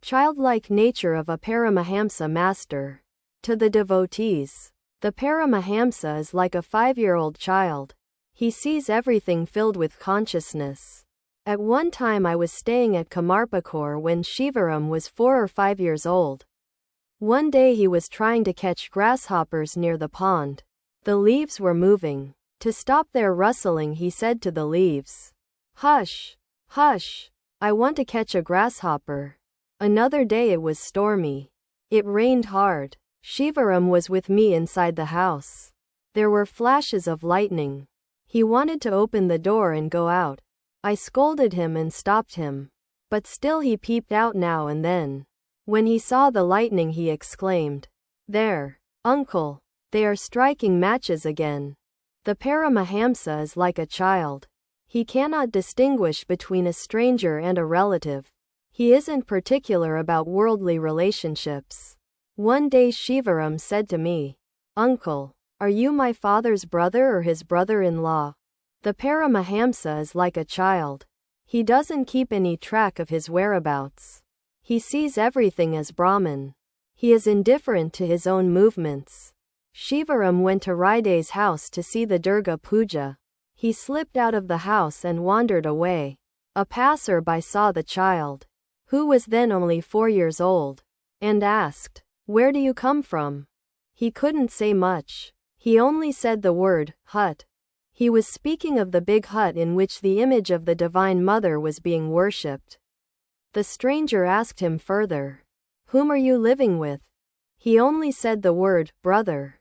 Childlike nature of a paramahamsa master. To the devotees, the paramahamsa is like a 5-year-old child. He sees everything filled with consciousness. At one time I was staying at Kamarpakor when Shivaram was 4 or 5 years old. One day he was trying to catch grasshoppers near the pond. The leaves were moving. To stop their rustling, he said to the leaves, "Hush, hush, I want to catch a grasshopper." Another day it was stormy. It rained hard. Shivaram was with me inside the house. There were flashes of lightning. He wanted to open the door and go out. I scolded him and stopped him. But still he peeped out now and then. When he saw the lightning he exclaimed, "There, uncle, they are striking matches again." The paramahamsa is like a child. He cannot distinguish between a stranger and a relative. He isn't particular about worldly relationships. One day Shivaram said to me, "Uncle, are you my father's brother or his brother-in-law?" The paramahamsa is like a child. He doesn't keep any track of his whereabouts. He sees everything as Brahman. He is indifferent to his own movements. Shivaram went to Ride's house to see the Durga Puja. He slipped out of the house and wandered away. A passer-by saw the child, who was then only 4 years old, and asked, "Where do you come from?" He couldn't say much. He only said the word, hut. He was speaking of the big hut in which the image of the Divine Mother was being worshipped. The stranger asked him further, "Whom are you living with?" He only said the word, brother.